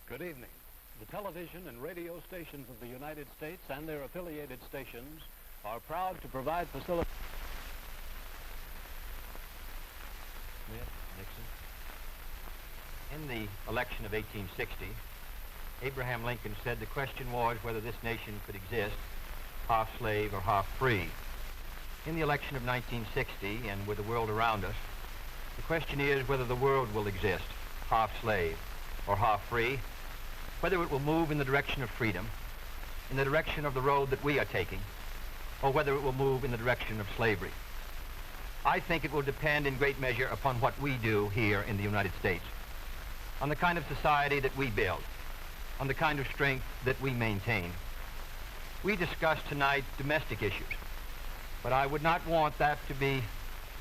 Good evening. The television and radio stations of the United States and their affiliated stations are proud to provide facilities. Nixon. In the election of 1860, Abraham Lincoln said the question was whether this nation could exist half slave or half free. In the election of 1960, and with the world around us, the question is whether the world will exist half slave or half free, whether it will move in the direction of freedom, in the direction of the road that we are taking, or whether it will move in the direction of slavery. I think it will depend in great measure upon what we do here in the United States, on the kind of society that we build, on the kind of strength that we maintain. We discussed tonight domestic issues, but I would not want that to be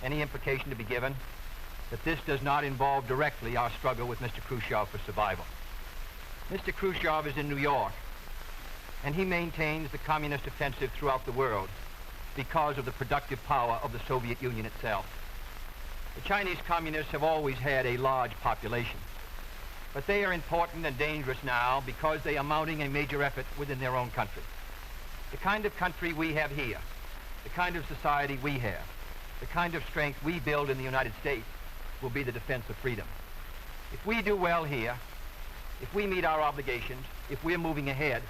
any implication to be given that this does not involve directly our struggle with Mr. Khrushchev for survival. Mr. Khrushchev is in New York, and he maintains the communist offensive throughout the world because of the productive power of the Soviet Union itself. The Chinese communists have always had a large population, but they are important and dangerous now because they are mounting a major effort within their own country. The kind of country we have here, the kind of society we have, the kind of strength we build in the United States will be the defense of freedom. If we do well here, if we meet our obligations, if we're moving ahead,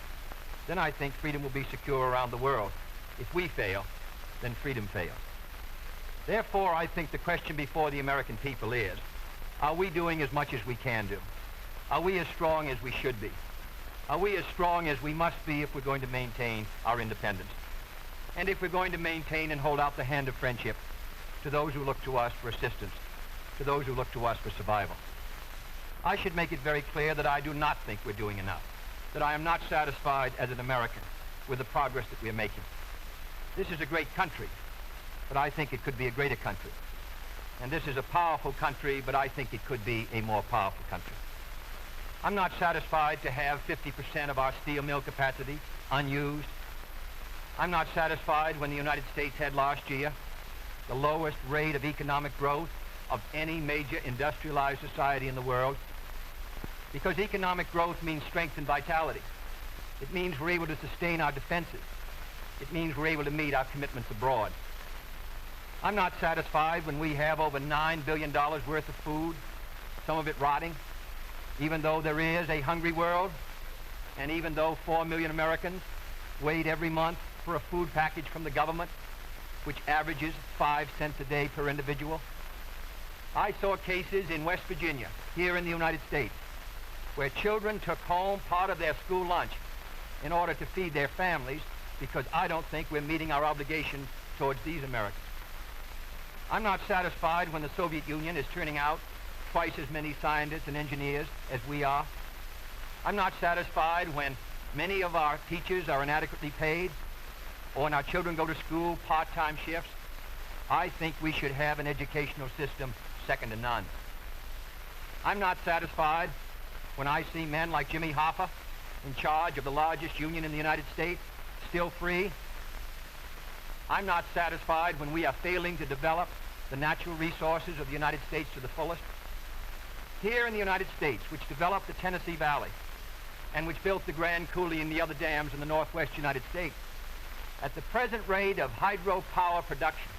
then I think freedom will be secure around the world. If we fail, then freedom fails. Therefore, I think the question before the American people is, are we doing as much as we can do? Are we as strong as we should be? Are we as strong as we must be if we're going to maintain our independence? And if we're going to maintain and hold out the hand of friendship to those who look to us for assistance, to those who look to us for survival? I should make it very clear that I do not think we're doing enough, that I am not satisfied as an American with the progress that we are making. This is a great country, but I think it could be a greater country. And this is a powerful country, but I think it could be a more powerful country. I'm not satisfied to have 50% of our steel mill capacity unused. I'm not satisfied when the United States had last year the lowest rate of economic growth of any major industrialized society in the world, because economic growth means strength and vitality. It means we're able to sustain our defenses. It means we're able to meet our commitments abroad. I'm not satisfied when we have over $9 billion worth of food, some of it rotting, even though there is a hungry world, and even though 4 million Americans wait every month for a food package from the government, which averages 5 cents a day per individual. I saw cases in West Virginia, here in the United States, where children took home part of their school lunch in order to feed their families, because I don't think we're meeting our obligation towards these Americans. I'm not satisfied when the Soviet Union is turning out twice as many scientists and engineers as we are. I'm not satisfied when many of our teachers are inadequately paid, or when our children go to school part-time shifts. I think we should have an educational system second to none. I'm not satisfied when I see men like Jimmy Hoffa in charge of the largest union in the United States, still free. I'm not satisfied when we are failing to develop the natural resources of the United States to the fullest. Here in the United States, which developed the Tennessee Valley and which built the Grand Coulee and the other dams in the northwest United States, at the present rate of hydropower production,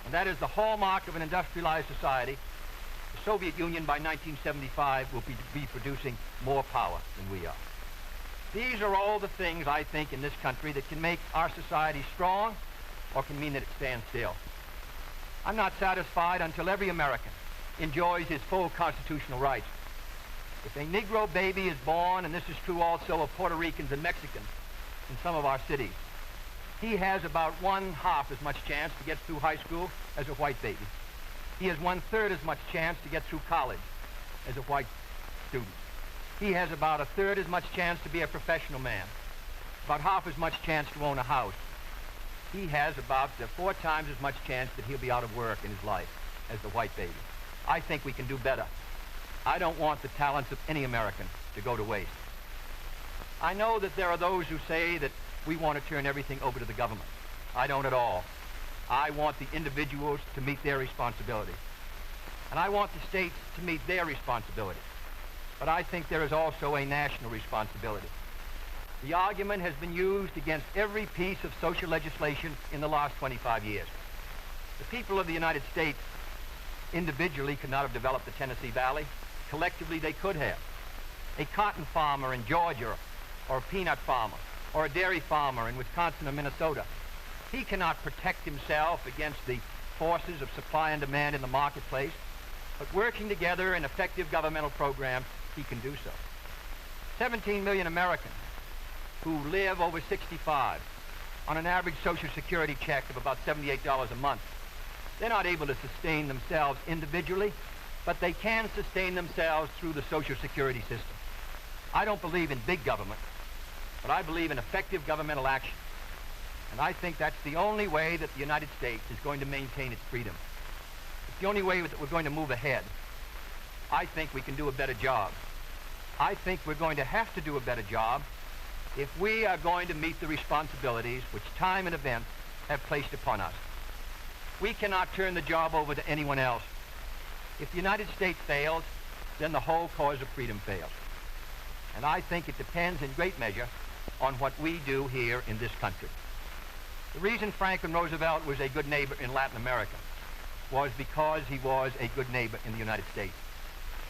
and that is the hallmark of an industrialized society, the Soviet Union by 1975 will be producing more power than we are. These are all the things, I think, in this country that can make our society strong or can mean that it stands still. I'm not satisfied until every American enjoys his full constitutional rights. If a Negro baby is born, and this is true also of Puerto Ricans and Mexicans in some of our cities, he has about 1/2 as much chance to get through high school as a white baby. He has 1/3 as much chance to get through college as a white student. He has about 1/3 as much chance to be a professional man, about 1/2 as much chance to own a house. He has about 4 times as much chance that he'll be out of work in his life as the white baby. I think we can do better. I don't want the talents of any American to go to waste. I know that there are those who say that we want to turn everything over to the government. I don't at all. I want the individuals to meet their responsibility. And I want the states to meet their responsibility. but I think there is also a national responsibility. The argument has been used against every piece of social legislation in the last 25 years. The people of the United States individually could not have developed the Tennessee Valley. Collectively, they could have. A cotton farmer in Georgia, or a peanut farmer, or a dairy farmer in Wisconsin or Minnesota, he cannot protect himself against the forces of supply and demand in the marketplace, but working together in effective governmental programs, he can do so. 17 million Americans who live over 65 on an average Social Security check of about $78 a month. They're not able to sustain themselves individually, but they can sustain themselves through the Social Security system. I don't believe in big government, but I believe in effective governmental action. And I think that's the only way that the United States is going to maintain its freedom. It's the only way that we're going to move ahead. I think we can do a better job. I think we're going to have to do a better job if we are going to meet the responsibilities which time and events have placed upon us. We cannot turn the job over to anyone else. If the United States fails, then the whole cause of freedom fails. And I think it depends in great measure on what we do here in this country. The reason Franklin Roosevelt was a good neighbor in Latin America was because he was a good neighbor in the United States.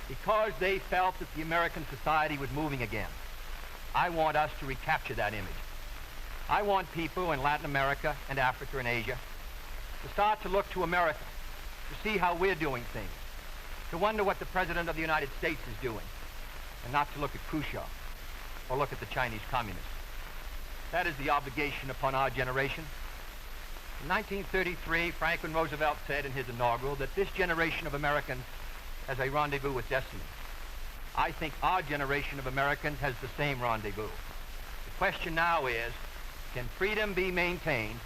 Because they felt that the American society was moving again. I want us to recapture that image. I want people in Latin America and Africa and Asia to start to look to America, to see how we're doing things, to wonder what the President of the United States is doing, and not to look at Khrushchev or look at the Chinese communists. That is the obligation upon our generation. In 1933, Franklin Roosevelt said in his inaugural that this generation of Americans has a rendezvous with destiny. I think our generation of Americans has the same rendezvous. The question now is, can freedom be maintained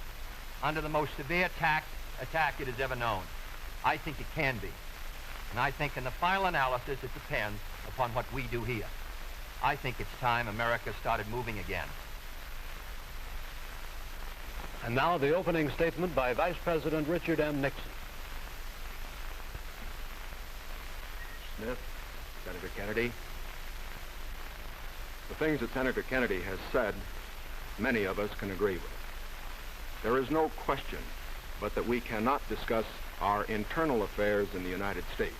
under the most severe attack it has ever known? I think it can be. And I think in the final analysis, it depends upon what we do here. I think it's time America started moving again. And now the opening statement by Vice President Richard M. Nixon. Smith, Senator Kennedy. The things that Senator Kennedy has said, many of us can agree with. There is no question but that we cannot discuss our internal affairs in the United States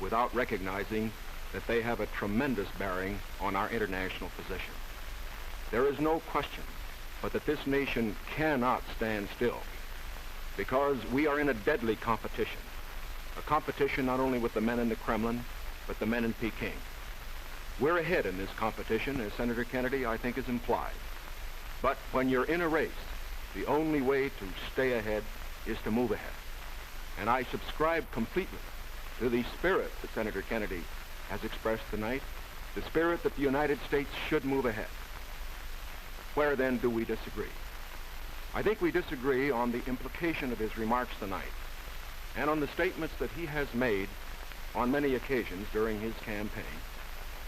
without recognizing that they have a tremendous bearing on our international position. There is no question but that this nation cannot stand still because we are in a deadly competition. A competition not only with the men in the Kremlin, but the men in Peking. We're ahead in this competition, as Senator Kennedy, I think, has implied. But when you're in a race, the only way to stay ahead is to move ahead. And I subscribe completely to the spirit that Senator Kennedy has expressed tonight, the spirit that the United States should move ahead. Where then do we disagree? I think we disagree on the implication of his remarks tonight and on the statements that he has made on many occasions during his campaign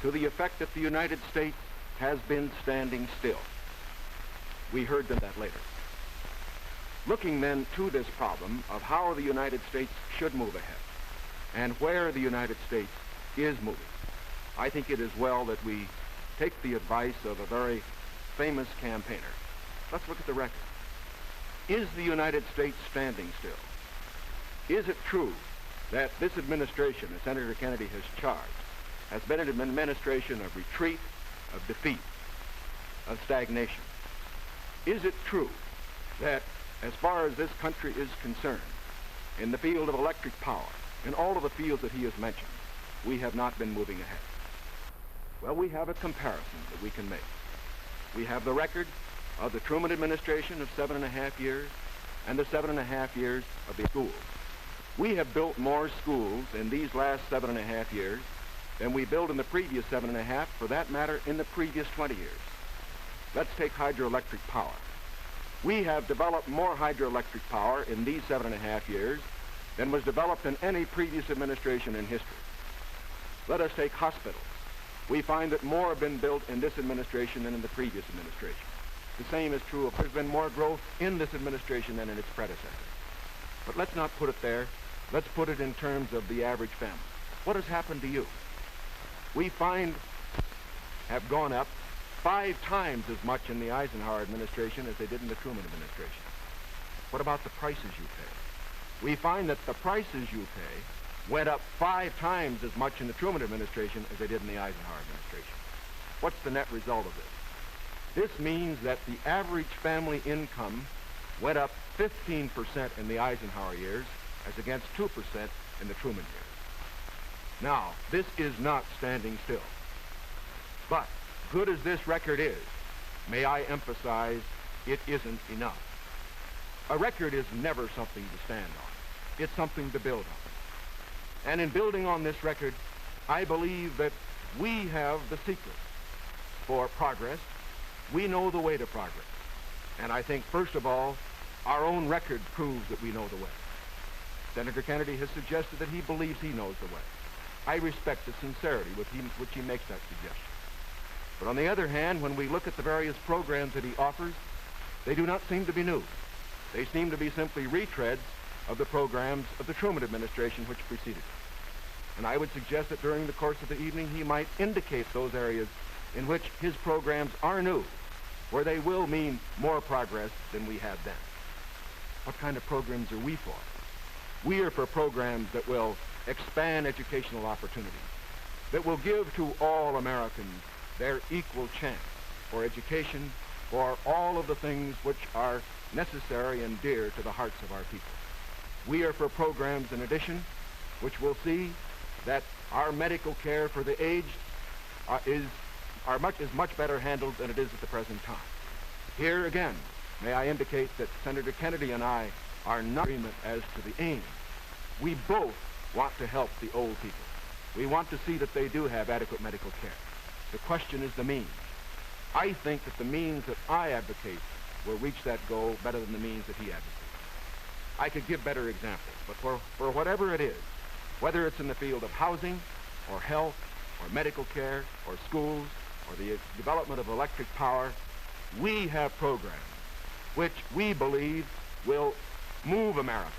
to the effect that the United States has been standing still. We heard that later. Looking then to this problem of how the United States should move ahead and where the United States is moving, I think it is well that we take the advice of a very famous campaigner. Let's look at the record. Is the United States standing still? Is it true that this administration, as Senator Kennedy has charged, has been an administration of retreat, of defeat, of stagnation? Is it true that as far as this country is concerned, in the field of electric power, in all of the fields that he has mentioned, we have not been moving ahead? Well, we have a comparison that we can make. We have the record of the Truman administration of 7.5 years and the 7.5 years of the schools. We have built more schools in these last 7.5 years than we built in the previous 7.5, for that matter, in the previous 20 years. Let's take hydroelectric power. We have developed more hydroelectric power in these 7.5 years than was developed in any previous administration in history. Let us take hospitals. We find that more have been built in this administration than in the previous administration. The same is true of there's been more growth in this administration than in its predecessor. But let's not put it there. Let's put it in terms of the average family. What has happened to you? we find have gone up 5 times as much in the Eisenhower administration as they did in the Truman administration. What about the prices you pay? We find that the prices you pay went up 5 times as much in the Truman administration as they did in the Eisenhower administration. What's the net result of this? This means that the average family income went up 15% in the Eisenhower years as against 2% in the Truman years. Now, this is not standing still. But, good as this record is, may I emphasize, it isn't enough. A record is never something to stand on. It's something to build on. And in building on this record, I believe that we have the secret for progress. We know the way to progress. And I think, first of all, our own record proves that we know the way. Senator Kennedy has suggested that he believes he knows the way. I respect the sincerity with which he makes that suggestion. But on the other hand, when we look at the various programs that he offers, they do not seem to be new. They seem to be simply retreads of the programs of the Truman administration which preceded it. And I would suggest that during the course of the evening, he might indicate those areas in which his programs are new, where they will mean more progress than we had then. What kind of programs are we for? We are for programs that will expand educational opportunities, that will give to all Americans their equal chance for education, for all of the things which are necessary and dear to the hearts of our people. We are for programs, in addition, which will see that our medical care for the aged is much better handled than it is at the present time. Here again, may I indicate that Senator Kennedy and I are not in agreement as to the aim. We both want to help the old people. We want to see that they do have adequate medical care. The question is the means. I think that the means that I advocate will reach that goal better than the means that he advocates. I could give better examples, but for whatever it is, whether it's in the field of housing, or health, or medical care, or schools, or the development of electric power, we have programs which we believe will move America,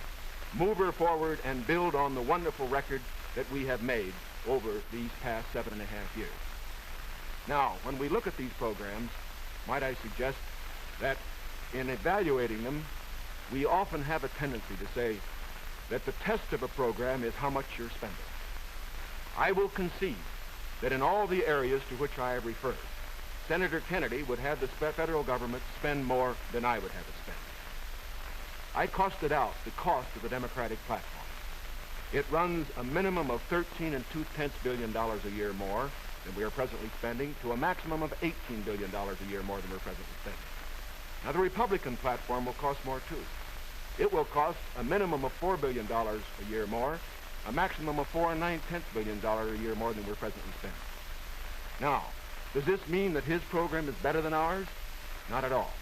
move her forward and build on the wonderful record that we have made over these past 7.5 years. Now, when we look at these programs, might I suggest that in evaluating them, we often have a tendency to say that the test of a program is how much you're spending. I will concede that in all the areas to which I have referred, Senator Kennedy would have the federal government spend more than I would have it spend. I costed out the cost of the Democratic platform. It runs a minimum of $13.2 billion a year more than we are presently spending to a maximum of $18 billion a year more than we're presently spending. Now, the Republican platform will cost more, too. It will cost a minimum of $4 billion a year more, a maximum of $4.9 billion a year more than we're presently spending. Now, does this mean that his program is better than ours? Not at all.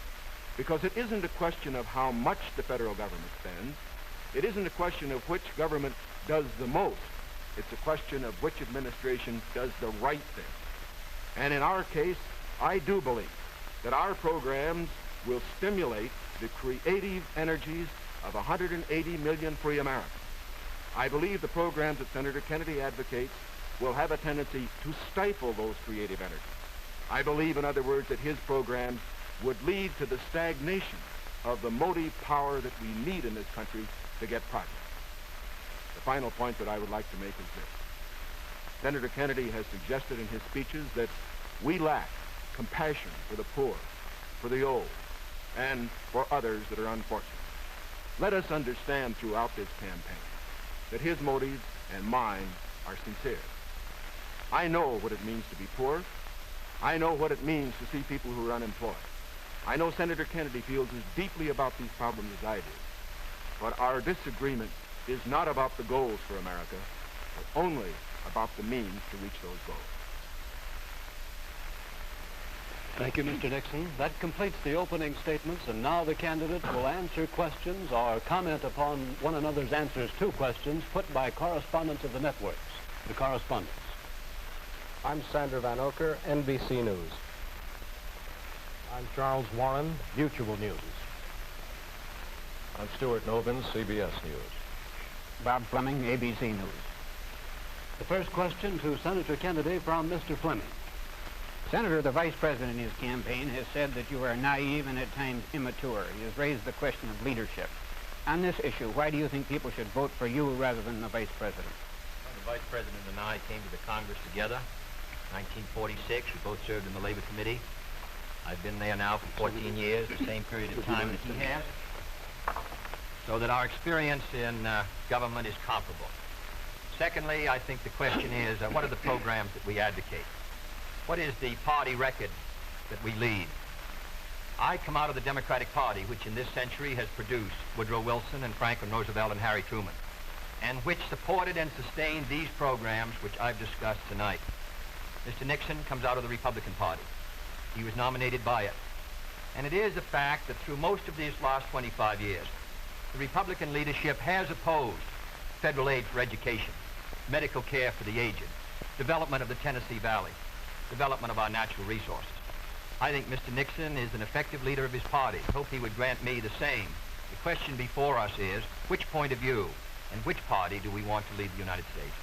Because it isn't a question of how much the federal government spends. It isn't a question of which government does the most. It's a question of which administration does the right thing. And in our case, I do believe that our programs will stimulate the creative energies of 180 million free Americans. I believe the programs that Senator Kennedy advocates will have a tendency to stifle those creative energies. I believe, in other words, that his programs would lead to the stagnation of the motive power that we need in this country to get progress. The final point that I would like to make is this. Senator Kennedy has suggested in his speeches that we lack compassion for the poor, for the old, and for others that are unfortunate. Let us understand throughout this campaign that his motives and mine are sincere. I know what it means to be poor. I know what it means to see people who are unemployed. I know Senator Kennedy feels as deeply about these problems as I do. But our disagreement is not about the goals for America, but only about the means to reach those goals. Thank you, Mr. Nixon. That completes the opening statements, and now the candidates will answer questions or comment upon one another's answers to questions put by correspondents of the networks. The correspondents. I'm Sander Van Oker, NBC News. I'm Charles Warren, Mutual News. I'm Stuart Novin, CBS News. Bob Fleming, ABC News. The first question to Senator Kennedy from Mr. Fleming. Senator, the Vice President in his campaign has said that you are naive and at times immature. He has raised the question of leadership. On this issue, why do you think people should vote for you rather than the Vice President? Well, the Vice President and I came to the Congress together in 1946. We both served in the Labor Committee. I've been there now for 14 years, the same period of time that he has, so that our experience in government is comparable. Secondly, I think the question is, what are the programs that we advocate? What is the party record that we lead? I come out of the Democratic Party, which in this century has produced Woodrow Wilson and Franklin Roosevelt and Harry Truman, and which supported and sustained these programs which I've discussed tonight. Mr. Nixon comes out of the Republican Party. He was nominated by it. And it is a fact that through most of these last 25 years, the Republican leadership has opposed federal aid for education, medical care for the aged, development of the Tennessee Valley, development of our natural resources. I think Mr. Nixon is an effective leader of his party. I hope he would grant me the same. The question before us is, which point of view and which party do we want to lead the United States?